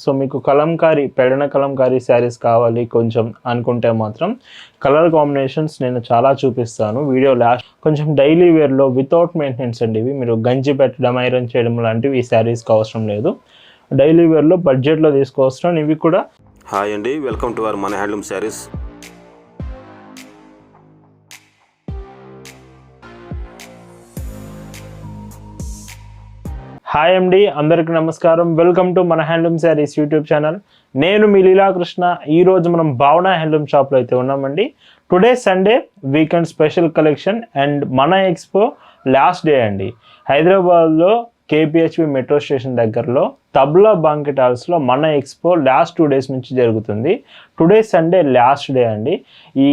So మీకు కలంకారీ పెడన కలంకారీ శారీస్ కావాలి కొంచెం అనుకుంటే మాత్రం కలర్ కాంబినేషన్స్ నేను చాలా చూపిస్తాను వీడియో లాస్ట్. కొంచెం డైలీ వేర్లో వితౌట్ మెయింటెనెన్స్ అండి ఇవి. మీరు గంజి పెట్టడం ఐరన్ చేయడం లాంటివి ఈ శారీస్కి అవసరం లేదు. డైలీ వేర్లో బడ్జెట్లో తీసుకోవచ్చును ఇవి కూడా. హాయ్ అండి, వెల్కమ్ టు అవర్ మన హ్యాండ్లూమ్ శారీస్. హాయ్ అండి, అందరికీ నమస్కారం. వెల్కమ్ టు మన హ్యాండ్లూమ్ శారీస్ యూట్యూబ్ ఛానల్. నేను మీ లీలాకృష్ణ. ఈరోజు మనం భావన హ్యాండ్లూమ్ షాప్లో అయితే ఉన్నామండి. Today Sunday weekend special collection and మన ఎక్స్పో లాస్ట్ డే అండి. హైదరాబాద్లో కేపీహెచ్బి మెట్రో స్టేషన్ దగ్గరలో తబ్లా బాంకెట్ హాల్స్లో మన ఎక్స్పో లాస్ట్ 2 days నుంచి జరుగుతుంది. టుడే సండే లాస్ట్ డే అండి. ఈ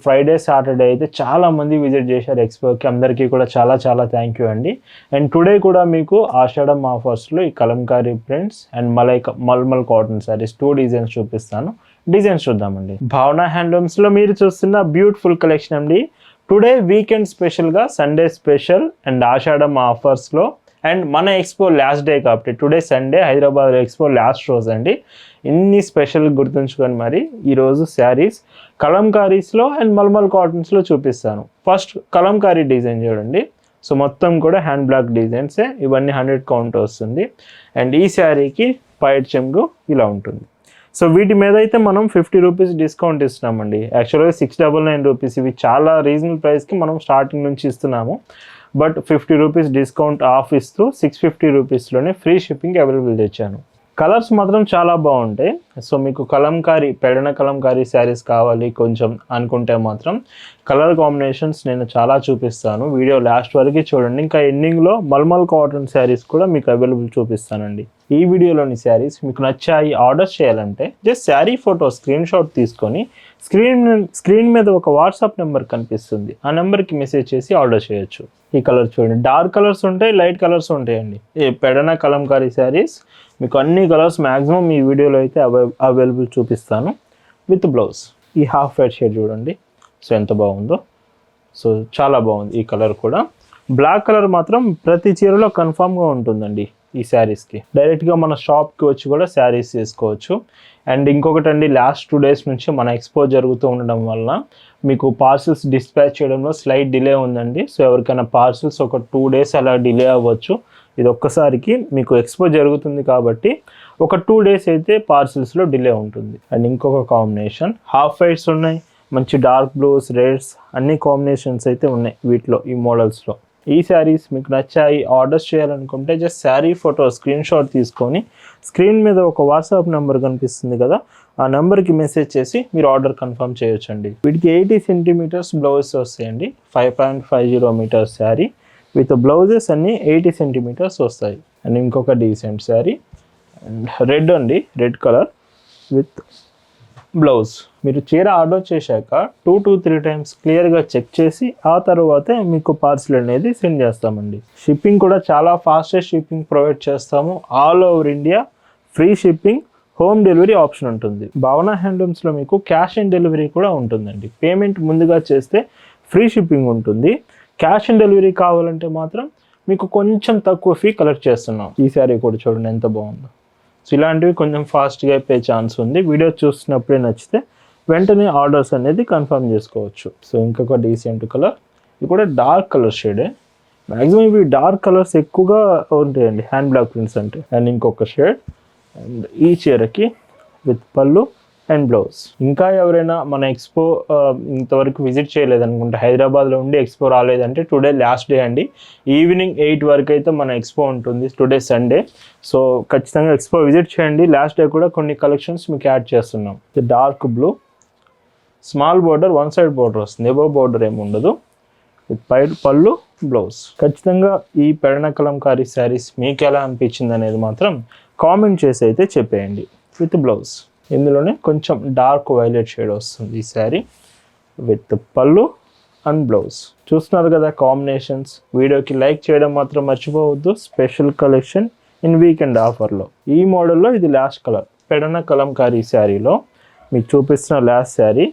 ఫ్రైడే సాటర్డే అయితే చాలామంది విజిట్ చేశారు ఎక్స్పోకి. అందరికీ కూడా చాలా చాలా థ్యాంక్ యూ అండి. అండ్ టుడే కూడా మీకు ఆషాఢం ఆఫర్స్లో ఈ Kalamkari prints and mulmul cotton saris 2 designs చూపిస్తాను. డిజైన్స్ చూద్దామండి. భావన హ్యాండ్లూమ్స్లో మీరు చూస్తున్న బ్యూటిఫుల్ కలెక్షన్ అండి. టుడే వీకెండ్ స్పెషల్గా సండే స్పెషల్ అండ్ ఆషాఢం ఆఫర్స్లో అండ్ మన ఎక్స్పో లాస్ట్ డే కాబట్టి today Sunday Hyderabad expo last రోజు అండి. ఇన్ని స్పెషల్ గుర్తుంచుకొని మరి ఈరోజు శారీస్ కలంకారీస్లో అండ్ మల్మల్ కాటన్స్లో చూపిస్తాను. ఫస్ట్ కలంకారీ డిజైన్ చూడండి. సో మొత్తం కూడా హ్యాండ్ బ్లాక్ డిజైన్సే. ఇవన్నీ 100 కౌంట్ వస్తుంది. అండ్ ఈ శారీకి పైట్ చెంగు ఇలా ఉంటుంది. సో వీటి మీద అయితే మనం 50 రూపీస్ డిస్కౌంట్ ఇస్తున్నామండి. యాక్చువల్గా 699 రూపీస్. ఇవి చాలా రీజనబుల్ ప్రైస్కి మనం స్టార్టింగ్ నుంచి ఇస్తున్నాము. బట్ 50 రూపీస్ డిస్కౌంట్ ఆఫ్ ఇస్తూ 650 రూపీస్లోనే ఫ్రీ షిప్పింగ్ అవైలబుల్ తెచ్చాను. కలర్స్ మాత్రం చాలా బాగుంటాయి. సో మీకు కలంకారీ పెడన కలంకారీ శారీస్ కావాలి కొంచెం అనుకుంటే మాత్రం కలర్ కాంబినేషన్స్ నేను చాలా చూపిస్తాను. వీడియో లాస్ట్ వరకు చూడండి. ఇంకా ఎండింగ్లో మల్మల్ కాటన్ శారీస్ కూడా మీకు అవైలబుల్ చూపిస్తానండి. ఈ వీడియోలోని శారీస్ మీకు నచ్చాయి ఆర్డర్ చేయాలంటే just sari photo screen shot తీసుకొని స్క్రీన్ మీద ఒక వాట్సాప్ నెంబర్ కనిపిస్తుంది. ఆ నెంబర్కి మెసేజ్ చేసి ఆర్డర్ చేయొచ్చు. ఈ కలర్ చూడండి, డార్క్ కలర్స్ ఉంటాయి, లైట్ కలర్స్ ఉంటాయండి. ఈ పెడన కలంకారీ శారీస్ మీకు అన్ని కలర్స్ మ్యాక్సిమం ఈ వీడియోలో అయితే అవైలబుల్ చూపిస్తాను విత్ బ్లౌజ్. ఈ హాఫ్ వైట్ షేడ్ చూడండి. సో ఎంత బాగుందో. సో చాలా బాగుంది ఈ కలర్ కూడా. బ్లాక్ కలర్ మాత్రం ప్రతి చీరలో కన్ఫామ్గా ఉంటుందండి ఈ శారీస్కి. డైరెక్ట్గా మన షాప్కి వచ్చి కూడా శారీస్ తీసుకోవచ్చు. అండ్ ఇంకొకటి అండి, లాస్ట్ 2 days నుంచి మన ఎక్స్పో జరుగుతూ ఉండడం వల్ల మీకు పార్సిల్స్ డిస్పాచ్ చేయడంలో స్లైట్ డిలే ఉందండి. సో ఎవరికైనా పార్సిల్స్ ఒక 2 days అలా డిలే అవ్వచ్చు. ఇది ఒక్కసారికి మీకు ఎక్స్పో జరుగుతుంది కాబట్టి ఒక 2 days అయితే పార్సిల్స్లో డిలే ఉంటుంది. అండ్ ఇంకొక కాంబినేషన్ హాఫ్ వైట్స్ ఉన్నాయి, మంచి డార్క్ బ్లూస్, రెడ్స్ అన్ని కాంబినేషన్స్ అయితే ఉన్నాయి వీటిలో, ఈ మోడల్స్లో. ఈ శారీస్ మీకు నచ్చాయి ఆర్డర్స్ చేయాలనుకుంటే just sari photo screen shot తీసుకొని స్క్రీన్ మీద ఒక వాట్సాప్ నెంబర్ కనిపిస్తుంది కదా, ఆ నెంబర్కి మెసేజ్ చేసి మీరు ఆర్డర్ కన్ఫర్మ్ చేయొచ్చండి. వీటికి 80 సెంటీమీటర్స్ బ్లౌజ్ వస్తాయండి. 5.50 మీటర్స్ శారీ విత్ బ్లౌజెస్ అన్నీ 80 సెంటీమీటర్స్ వస్తాయి. అండ్ ఇంకొక డీసెంట్ శారీ అండ్ రెడ్ అండి, రెడ్ కలర్ విత్ బ్లౌజ్. మీరు చీర ఆర్డర్ చేశాక 2 to 3 times క్లియర్గా చెక్ చేసి ఆ తర్వాతే మీకు పార్సిల్ అనేది సెండ్ చేస్తామండి. షిప్పింగ్ కూడా చాలా ఫాస్టెస్ట్ షిప్పింగ్ ప్రొవైడ్ చేస్తాము. All over India free shipping, home delivery option ఉంటుంది. భావన హ్యాండ్లూమ్స్లో మీకు క్యాష్ ఆన్ డెలివరీ కూడా ఉంటుందండి. పేమెంట్ ముందుగా చేస్తే ఫ్రీ షిప్పింగ్ ఉంటుంది. క్యాష్ ఆన్ డెలివరీ కావాలంటే మాత్రం మీకు కొంచెం తక్కువ ఫీ కలెక్ట్ చేస్తున్నాం. ఈ శారీ కూడా చూడండి ఎంత బాగుందో. సో ఇలాంటివి కొంచెం ఫాస్ట్గా అయిపోయే ఛాన్స్ ఉంది. వీడియో చూసినప్పుడే నచ్చితే వెంటనే ఆర్డర్స్ అనేది కన్ఫర్మ్ చేసుకోవచ్చు. సో ఇంకొక డీసెంట్ కలర్, ఇది కూడా డార్క్ కలర్ షేడే. మ్యాక్సిమం ఇవి డార్క్ కలర్స్ ఎక్కువగా ఉంటాయండి హ్యాండ్ బ్లాక్ ప్రింట్స్ అంటే. అండ్ ఇంకొక షేడ్ అండ్ ఈ చీరకి విత్ పళ్ళు అండ్ బ్లౌజ్. ఇంకా ఎవరైనా మన ఎక్స్పో ఇంతవరకు విజిట్ చేయలేదనుకుంటే, హైదరాబాద్లో ఉండి ఎక్స్పో రాలేదంటే టుడే లాస్ట్ డే అండి. ఈవినింగ్ 8 వరకు అయితే మన ఎక్స్పో ఉంటుంది టుడే సండే. సో ఖచ్చితంగా ఎక్స్పో విజిట్ చేయండి. లాస్ట్ డే కూడా కొన్ని కలెక్షన్స్ మీకు యాడ్ చేస్తున్నాం. Dark blue, small border, 1 side border వస్తుంది, ఎబో బోర్డర్ ఏమి ఉండదు. విత్ పళ్ళు బ్లౌజ్. ఖచ్చితంగా ఈ పెడన కలంకారీ శారీస్ మీకు ఎలా అనిపించింది అనేది మాత్రం కామెంట్ చేసి అయితే చెప్పేయండి. విత్ బ్లౌజ్ ఇందులోనే కొంచెం డార్క్ వైలెట్ షేడ్ వస్తుంది ఈ శారీ విత్ పళ్ళు అండ్ బ్లౌజ్. చూస్తున్నారు కదా కాంబినేషన్స్. వీడియోకి లైక్ చేయడం మాత్రం మర్చిపోవద్దు. స్పెషల్ కలెక్షన్ ఇన్ వీకెండ్ ఆఫర్లో ఈ మోడల్లో ఇది లాస్ట్ కలర్ పెడన కలంకారీ శారీలో మీకు చూపిస్తున్న లాస్ట్ శారీ.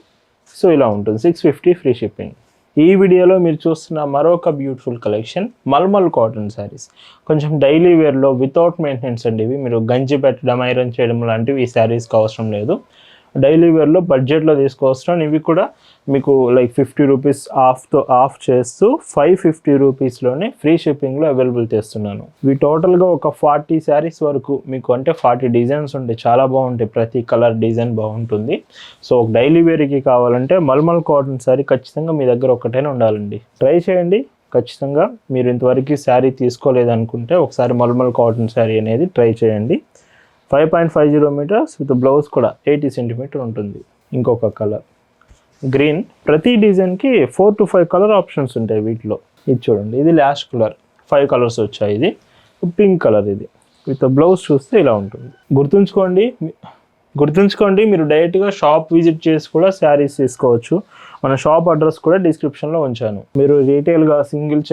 సో ఇలా ఉంటుంది. 650 ఫ్రీ షిప్పింగ్. ఈ వీడియోలో మీరు చూస్తున్న మరొక beautiful collection mulmul cotton saris. కొంచెం డైలీ వేర్లో వితౌట్ మెయింటెనెన్స్ అండి. ఇవి మీరు గంజి పెట్టడం, ఐరన్ చేయడం లాంటివి ఈ శారీస్కి అవసరం లేదు. డైలీ వేర్లో బడ్జెట్లో తీసుకోవచ్చున్నాను. ఇవి కూడా మీకు లైక్ 50 రూపీస్ ఆఫ్ చేస్తూ 550 రూపీస్లోనే ఫ్రీ షిప్పింగ్లో అవైలబుల్ చేస్తున్నాను. ఇవి టోటల్గా ఒక 40 శారీస్ వరకు మీకు, అంటే 40 డిజైన్స్ ఉంటాయి. చాలా బాగుంటాయి, ప్రతి కలర్ డిజైన్ బాగుంటుంది. సో ఒక డైలీ వేర్కి కావాలంటే మల్మల్ కాటన్ శారీ ఖచ్చితంగా మీ దగ్గర ఒకటైనా ఉండాలండి. ట్రై చేయండి. ఖచ్చితంగా మీరు ఇంతవరకు శారీ తీసుకోలేదనుకుంటే ఒకసారి మల్మల్ కాటన్ శారీ అనేది ట్రై చేయండి. 5.50 మీటర్స్ విత్ బ్లౌజ్ కూడా 80 సెంటీమీటర్ ఉంటుంది. ఇంకొక కలర్ గ్రీన్. ప్రతి డిజైన్కి 4 to 5 కలర్ ఆప్షన్స్ ఉంటాయి వీటిలో. ఇది చూడండి, ఇది లాస్ట్ కలర్, 5 కలర్స్ వచ్చాయి. ఇది పింక్ కలర్, ఇది విత్ బ్లౌజ్ చూస్తే ఇలా ఉంటుంది. గుర్తుంచుకోండి మీరు డైరెక్ట్గా షాప్ విజిట్ చేసి కూడా శారీస్ తీసుకోవచ్చు. మన షాప్ అడ్రస్ కూడా డిస్క్రిప్షన్లో ఉంచాను. మీరు రీటైల్గా సింగిల్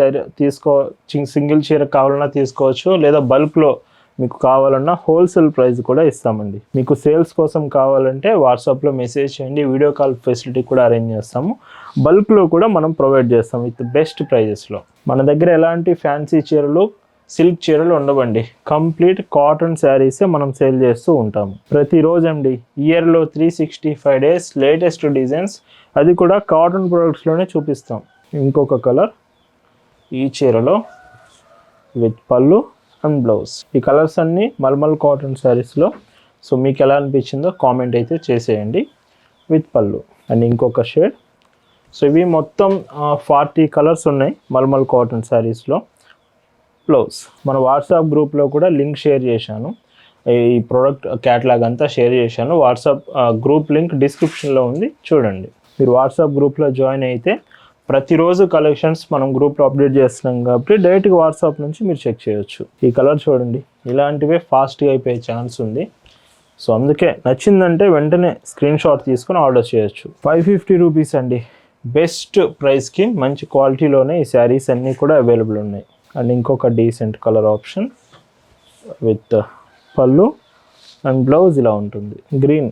చీర కావాలన్నా తీసుకోవచ్చు, లేదా బల్క్లో మీకు కావాలన్నా హోల్సేల్ ప్రైస్ కూడా ఇస్తామండి. మీకు సేల్స్ కోసం కావాలంటే వాట్సాప్లో మెసేజ్ చేయండి, వీడియో కాల్ ఫెసిలిటీ కూడా అరేంజ్ చేస్తాము. బల్క్లో కూడా మనం ప్రొవైడ్ చేస్తాం విత్ బెస్ట్ ప్రైజెస్లో. మన దగ్గర ఎలాంటి ఫ్యాన్సీ చీరలు, సిల్క్ చీరలు ఉండవండి. కంప్లీట్ కాటన్ శారీసే మనం సేల్ చేస్తూ ఉంటాము ప్రతిరోజు అండి. ఇయర్లో 365 days లేటెస్ట్ డిజైన్స్, అది కూడా కాటన్ ప్రొడక్ట్స్లోనే చూపిస్తాం. ఇంకొక కలర్ ఈ చీరలో విత్ పళ్ళు అండ్ బ్లౌజ్. ఈ కలర్స్ అన్నీ మల్మల్ కాటన్ శారీస్లో. సో మీకు ఎలా అనిపించిందో కామెంట్ అయితే చేసేయండి. విత్ పళ్ళు అండ్ ఇంకొక షేడ్. సో ఇవి మొత్తం 40 కలర్స్ ఉన్నాయి మల్మల్ కాటన్ శారీస్లో. బ్లౌజ్ మన వాట్సాప్ గ్రూప్లో కూడా లింక్ షేర్ చేశాను. ఈ ప్రోడక్ట్ క్యాటలాగ్ అంతా షేర్ చేశాను. వాట్సాప్ గ్రూప్ లింక్ డిస్క్రిప్షన్లో ఉంది, చూడండి. మీరు వాట్సాప్ గ్రూప్లో జాయిన్ అయితే ప్రతిరోజు కలెక్షన్స్ మనం గ్రూప్లో అప్డేట్ చేస్తున్నాం కాబట్టి డైరెక్ట్గా వాట్సాప్ నుంచి మీరు చెక్ చేయొచ్చు. ఈ కలర్ చూడండి, ఇలాంటివే ఫాస్ట్గా అయిపోయే ఛాన్స్ ఉంది. సో అందుకే నచ్చిందంటే వెంటనే స్క్రీన్ షాట్ తీసుకొని ఆర్డర్ చేయొచ్చు. 550 రూపీస్ అండి. బెస్ట్ ప్రైస్కి మంచి క్వాలిటీలోనే ఈ శారీస్ అన్నీ కూడా అవైలబుల్ ఉన్నాయి. అండ్ ఇంకొక డీసెంట్ కలర్ ఆప్షన్ విత్ పళ్ళు అండ్ బ్లౌజ్ ఇలా ఉంటుంది. గ్రీన్.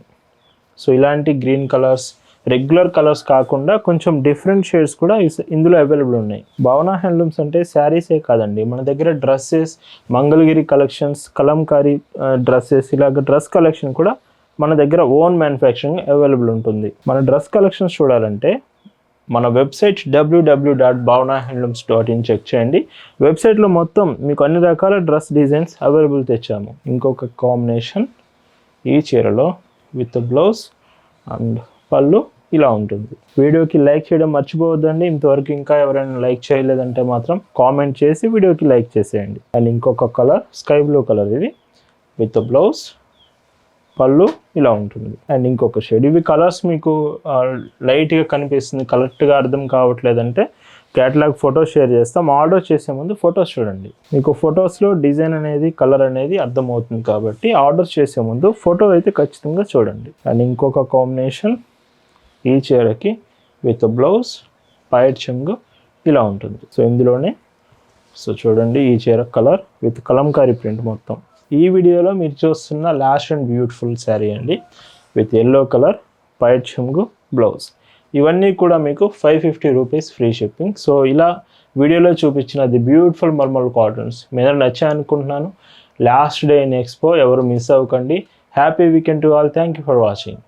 సో ఇలాంటి గ్రీన్ కలర్స్, రెగ్యులర్ కలర్స్ కాకుండా కొంచెం డిఫరెంట్ షేడ్స్ కూడా ఇందులో అవైలబుల్ ఉన్నాయి. భావన హ్యాండ్లూమ్స్ అంటే శారీసే కాదండి, మన దగ్గర dresses, Mangalagiri collections, Kalamkari dresses, ఇలాగ డ్రెస్ కలెక్షన్ కూడా మన దగ్గర ఓన్ మ్యానుఫ్యాక్చరింగ్ అవైలబుల్ ఉంటుంది. మన డ్రెస్ కలెక్షన్స్ చూడాలంటే మన వెబ్సైట్ www.bhavanahandlooms.in చెక్ చేయండి. వెబ్సైట్లో మొత్తం మీకు అన్ని రకాల డ్రెస్ డిజైన్స్ అవైలబుల్ తెచ్చాము. ఇంకొక కాంబినేషన్ ఈ చీరలో విత్ బ్లౌజ్ అండ్ పళ్ళు ఇలా ఉంటుంది. వీడియోకి లైక్ చేయడం మర్చిపోవద్దండి. ఇంతవరకు ఇంకా ఎవరైనా లైక్ చేయలేదంటే మాత్రం కామెంట్ చేసి వీడియోకి లైక్ చేసేయండి. అండ్ ఇంకొక కలర్ స్కై బ్లూ కలర్, ఇది విత్ బ్లౌజ్, పళ్ళు ఇలా ఉంటుంది. అండ్ ఇంకొక షేడ్. ఇవి కలర్స్ మీకు లైట్గా కనిపిస్తుంది, కరెక్ట్గా అర్థం కావట్లేదంటే క్యాటలాగ్ ఫోటో షేర్ చేస్తాం. ఆర్డర్ చేసే ముందు ఫొటోస్ చూడండి. మీకు ఫొటోస్లో డిజైన్ అనేది, కలర్ అనేది అర్థమవుతుంది కాబట్టి ఆర్డర్ చేసే ముందు ఫోటో అయితే ఖచ్చితంగా చూడండి. అండ్ ఇంకొక కాంబినేషన్ ఈ చీరకి విత్ బ్లౌజ్, పైట్ చెంగు ఇలా ఉంటుంది. సో ఇందులోనే సో చూడండి ఈ చీర కలర్ విత్ కలంకారీ ప్రింట్ మొత్తం. ఈ వీడియోలో మీరు చూస్తున్న లాస్ట్ అండ్ బ్యూటిఫుల్ శారీ అండి విత్ ఎల్లో కలర్, పైట్ చెంగు, బ్లౌజ్. ఇవన్నీ కూడా మీకు 550 రూపీస్ ఫ్రీ షిప్పింగ్. సో ఇలా వీడియోలో చూపించిన ది బ్యూటిఫుల్ మల్మల్ కాటన్స్ మీ అందరూ నచ్చాయి అనుకుంటున్నాను. లాస్ట్ డే ఇన్ ఎక్స్పో ఎవరు మిస్ అవ్వకండి. Happy weekend to all. Thank you for watching.